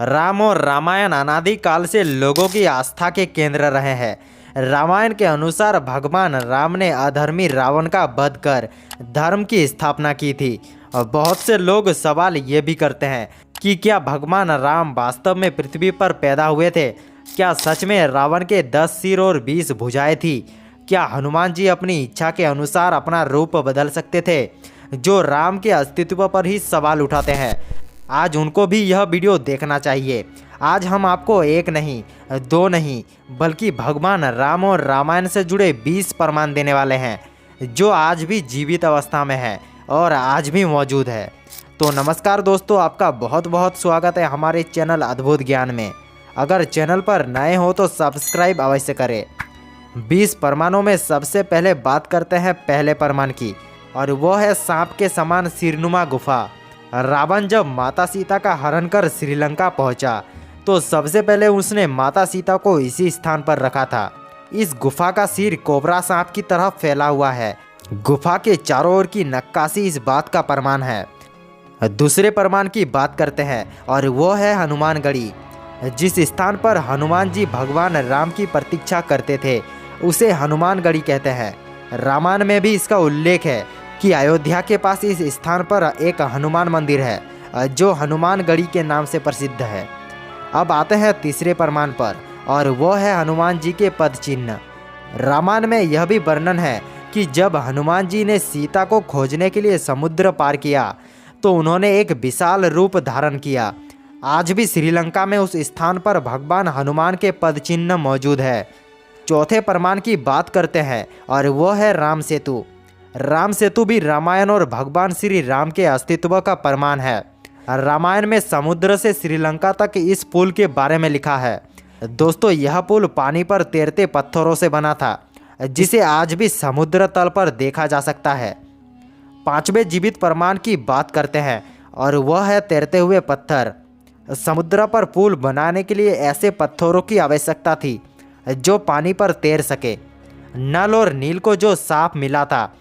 राम और रामायण अनादिकाल से लोगों की आस्था के केंद्र रहे हैं। रामायण के अनुसार भगवान राम ने अधर्मी रावण का वध कर धर्म की स्थापना की थी। और बहुत से लोग सवाल ये भी करते हैं कि क्या भगवान राम वास्तव में पृथ्वी पर पैदा हुए थे? क्या सच में रावण के 10 सिर और 20 भुजाएं थी? क्या हनुमान जी अपनी इच्छा के अनुसार अपना रूप बदल सकते थे? जो राम के अस्तित्व पर ही सवाल उठाते हैं, आज उनको भी यह वीडियो देखना चाहिए। आज हम आपको एक नहीं, दो नहीं, बल्कि भगवान राम और रामायण से जुड़े 20 प्रमाण देने वाले हैं, जो आज भी जीवित अवस्था में है और आज भी मौजूद है। तो नमस्कार दोस्तों, आपका बहुत बहुत स्वागत है हमारे चैनल अद्भुत ज्ञान में। अगर चैनल पर नए हो तो सब्सक्राइब अवश्य करें। 20 प्रमाणों में सबसे पहले बात करते हैं पहले प्रमाण की, और वो है सांप के समान सिरनुमा गुफा। रावण जब माता सीता का हरण कर श्रीलंका पहुंचा तो सबसे पहले उसने माता सीता को इसी स्थान पर रखा था। इस गुफा का सिर कोबरा सांप की तरह फैला हुआ है। गुफा के चारों ओर की नक्काशी इस बात का प्रमाण है। दूसरे प्रमाण की बात करते हैं, और वो है हनुमानगढ़ी। जिस स्थान पर हनुमान जी भगवान राम की प्रतीक्षा करते थे उसे हनुमानगढ़ी कहते हैं। रामायण में भी इसका उल्लेख है कि अयोध्या के पास इस स्थान पर एक हनुमान मंदिर है जो हनुमानगढ़ी के नाम से प्रसिद्ध है। अब आते हैं तीसरे प्रमाण पर, और वो है हनुमान जी के पद चिन्ह। रामायण में यह भी वर्णन है कि जब हनुमान जी ने सीता को खोजने के लिए समुद्र पार किया तो उन्होंने एक विशाल रूप धारण किया। आज भी श्रीलंका में उस स्थान पर भगवान हनुमान के पद चिन्ह मौजूद है। चौथे प्रमाण की बात करते हैं, और वो है राम सेतु। राम सेतु भी रामायण और भगवान श्री राम के अस्तित्व का प्रमाण है। रामायण में समुद्र से श्रीलंका तक इस पुल के बारे में लिखा है। दोस्तों, यह पुल पानी पर तैरते पत्थरों से बना था, जिसे आज भी समुद्र तल पर देखा जा सकता है। पांचवें जीवित प्रमाण की बात करते हैं, और वह है तैरते हुए पत्थर। समुद्र पर पुल बनाने के लिए ऐसे पत्थरों की आवश्यकता थी जो पानी पर तैर सके। नल और नील को जो साफ मिला था,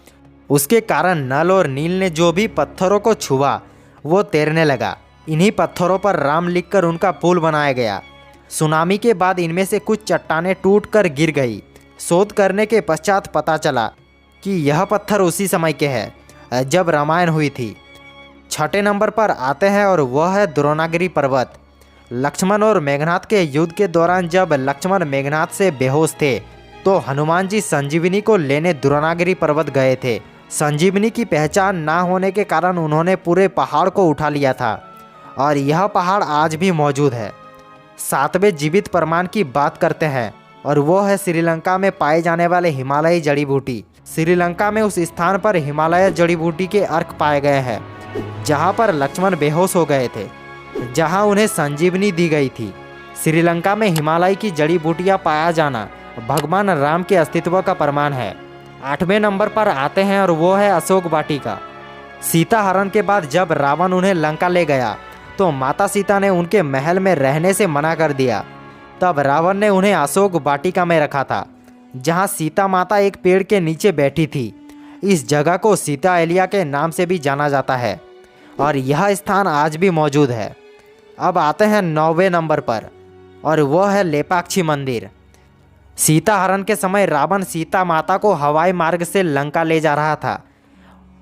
उसके कारण नल और नील ने जो भी पत्थरों को छुआ वो तैरने लगा। इन्हीं पत्थरों पर राम लिखकर उनका पुल बनाया गया। सुनामी के बाद इनमें से कुछ चट्टानें टूटकर गिर गई। शोध करने के पश्चात पता चला कि यह पत्थर उसी समय के हैं जब रामायण हुई थी। छठे नंबर पर आते हैं, और वह है द्रोणागिरी पर्वत। लक्ष्मण और मेघनाथ के युद्ध के दौरान जब लक्ष्मण मेघनाथ से बेहोश थे तो हनुमान जी संजीवनी को लेने द्रोणागिरी पर्वत गए थे। संजीवनी की पहचान ना होने के कारण उन्होंने पूरे पहाड़ को उठा लिया था, और यह पहाड़ आज भी मौजूद है। सातवें जीवित प्रमाण की बात करते हैं, और वो है श्रीलंका में पाए जाने वाले हिमालयी जड़ी बूटी। श्रीलंका में उस स्थान पर हिमालय जड़ी बूटी के अर्क पाए गए हैं जहाँ पर लक्ष्मण बेहोश हो गए थे, जहाँ उन्हें संजीवनी दी गई थी। श्रीलंका में हिमालय की जड़ी बूटियाँ पाया जाना भगवान राम के अस्तित्व का प्रमाण है। 8वें नंबर पर आते हैं, और वो है अशोक वाटिका। सीता हरण के बाद जब रावण उन्हें लंका ले गया तो माता सीता ने उनके महल में रहने से मना कर दिया। तब रावण ने उन्हें अशोक वाटिका में रखा था, जहां सीता माता एक पेड़ के नीचे बैठी थी। इस जगह को सीता एलिया के नाम से भी जाना जाता है, और यह स्थान आज भी मौजूद है। अब आते हैं 9वें नंबर पर, और वह है लेपाक्षी मंदिर। सीता हरण के समय रावण सीता माता को हवाई मार्ग से लंका ले जा रहा था।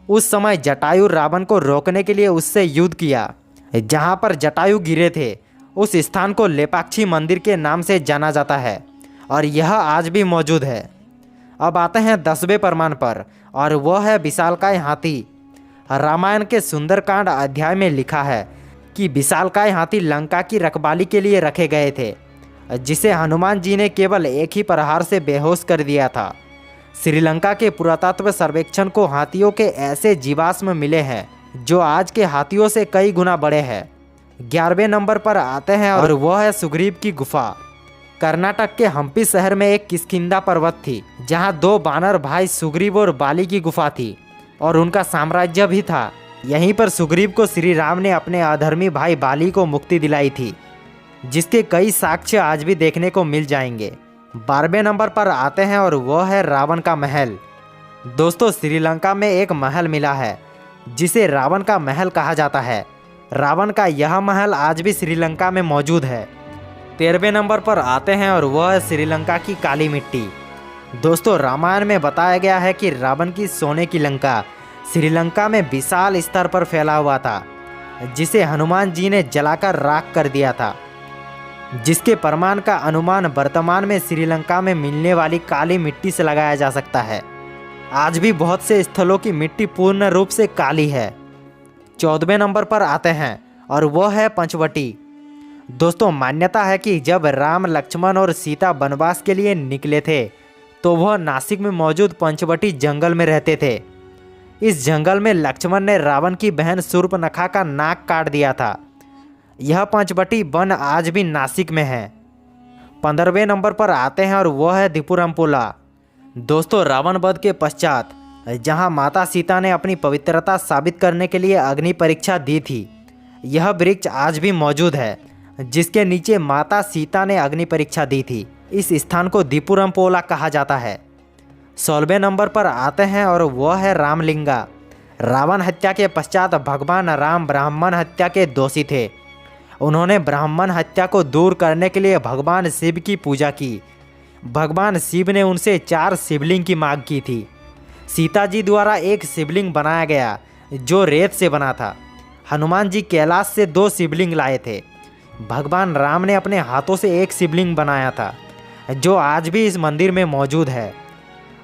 उस समय जटायु रावण को रोकने के लिए उससे युद्ध किया। जहां पर जटायु गिरे थे उस स्थान को लेपाक्षी मंदिर के नाम से जाना जाता है, और यह आज भी मौजूद है। अब आते हैं 10वें प्रमाण पर, और वह है विशालकाय हाथी। रामायण के सुंदरकांड अध्याय में लिखा है कि विशालकाय हाथी लंका की रखवाली के लिए रखे गए थे, जिसे हनुमान जी ने केवल एक ही प्रहार से बेहोश कर दिया था। श्रीलंका के पुरातत्व सर्वेक्षण को हाथियों के ऐसे जीवाश्म मिले हैं जो आज के हाथियों से कई गुना बड़े हैं। 11वें नंबर पर आते हैं, और वह है सुग्रीव की गुफा। कर्नाटक के हम्पी शहर में एक किष्किंधा पर्वत थी, जहां 2 बानर भाई सुग्रीव और बाली की गुफा थी, और उनका साम्राज्य भी था। यहीं पर सुग्रीव को श्री राम ने अपने अधर्मी भाई बाली को मुक्ति दिलाई थी, जिसके कई साक्ष्य आज भी देखने को मिल जाएंगे। 12वें नंबर पर आते हैं, और वह है रावण का महल। दोस्तों, श्रीलंका में एक महल मिला है जिसे रावण का महल कहा जाता है। रावण का यह महल आज भी श्रीलंका में मौजूद है। 13वें नंबर पर आते हैं और वह है श्रीलंका की काली मिट्टी। दोस्तों, रामायण में बताया गया है कि रावण की सोने की लंका श्रीलंका में विशाल स्तर पर फैला हुआ था, जिसे हनुमान जी ने जलाकर राख कर दिया था, जिसके प्रमाण का अनुमान वर्तमान में श्रीलंका में मिलने वाली काली मिट्टी से लगाया जा सकता है। आज भी बहुत से स्थलों की मिट्टी पूर्ण रूप से काली है। 14वें नंबर पर आते हैं और वह है पंचवटी। दोस्तों, मान्यता है कि जब राम, लक्ष्मण और सीता वनवास के लिए निकले थे तो वह नासिक में मौजूद पंचवटी जंगल में रहते थे। इस जंगल में लक्ष्मण ने रावण की बहन शूर्पणखा का नाक काट दिया था। यह पंचवटी वन आज भी नासिक में है। 15वें नंबर पर आते हैं और वह है त्रिपुरमपोला। दोस्तों, रावण वध के पश्चात जहां माता सीता ने अपनी पवित्रता साबित करने के लिए अग्नि परीक्षा दी थी, यह वृक्ष आज भी मौजूद है, जिसके नीचे माता सीता ने अग्नि परीक्षा दी थी। इस स्थान को त्रिपुरमपोला कहा जाता है। 16वें नंबर पर आते हैं और वह है रामलिंगा। रावण हत्या के पश्चात भगवान राम ब्राह्मण हत्या के दोषी थे। उन्होंने ब्राह्मण हत्या को दूर करने के लिए भगवान शिव की पूजा की। भगवान शिव ने उनसे 4 शिवलिंग की मांग की थी। सीता जी द्वारा एक शिवलिंग बनाया गया जो रेत से बना था। हनुमान जी कैलाश से 2 शिवलिंग लाए थे। भगवान राम ने अपने हाथों से एक शिवलिंग बनाया था, जो आज भी इस मंदिर में मौजूद है।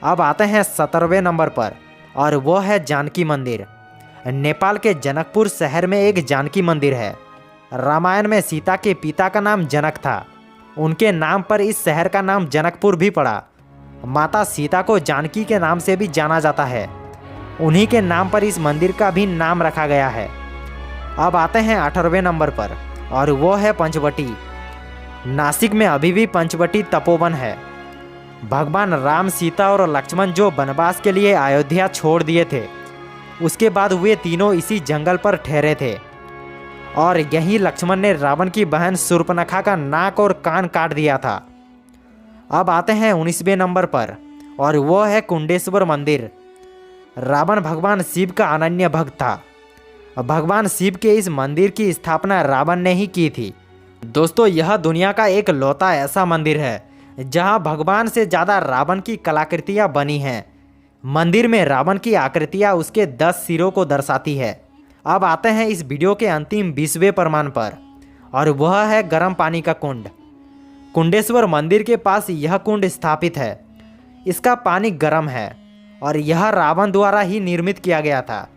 अब आते हैं 17वें नंबर पर और वह है जानकी मंदिर। नेपाल के जनकपुर शहर में एक जानकी मंदिर है। रामायण में सीता के पिता का नाम जनक था। उनके नाम पर इस शहर का नाम जनकपुर भी पड़ा। माता सीता को जानकी के नाम से भी जाना जाता है। उन्हीं के नाम पर इस मंदिर का भी नाम रखा गया है। अब आते हैं 18वें नंबर पर और वो है पंचवटी। नासिक में अभी भी पंचवटी तपोवन है। भगवान राम, सीता और लक्ष्मण जो वनवास के लिए अयोध्या छोड़ दिए थे, उसके बाद वे तीनों इसी जंगल पर ठहरे थे और यहीं लक्ष्मण ने रावण की बहन शूर्पणखा का नाक और कान काट दिया था। अब आते हैं 19वें नंबर पर और वो है कुंडेश्वर मंदिर। रावण भगवान शिव का अनन्य भक्त था। भगवान शिव के इस मंदिर की स्थापना रावण ने ही की थी। दोस्तों, यह दुनिया का एक लौता ऐसा मंदिर है जहां भगवान से ज़्यादा रावण की कलाकृतियां बनी हैं। मंदिर में रावण की आकृतियां उसके 10 सिरों को दर्शाती है। अब आते हैं इस वीडियो के अंतिम 20वें प्रमाण पर और वह है गर्म पानी का कुंड। कुंडेश्वर मंदिर के पास यह कुंड स्थापित है। इसका पानी गर्म है और यह रावण द्वारा ही निर्मित किया गया था,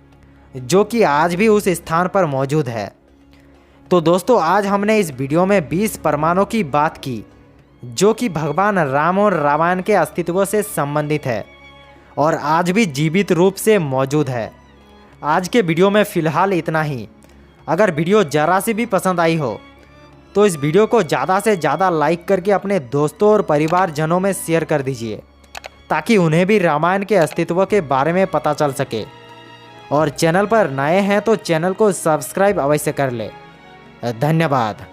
जो कि आज भी उस स्थान पर मौजूद है। तो दोस्तों, आज हमने इस वीडियो में 20 प्रमाणों की बात की, जो कि भगवान राम और रामायण के अस्तित्व से संबंधित है और आज भी जीवित रूप से मौजूद है। आज के वीडियो में फ़िलहाल इतना ही। अगर वीडियो ज़रा सी भी पसंद आई हो तो इस वीडियो को ज़्यादा से ज़्यादा लाइक करके अपने दोस्तों और परिवारजनों में शेयर कर दीजिए, ताकि उन्हें भी रामायण के अस्तित्व के बारे में पता चल सके। और चैनल पर नए हैं तो चैनल को सब्सक्राइब अवश्य कर ले। धन्यवाद।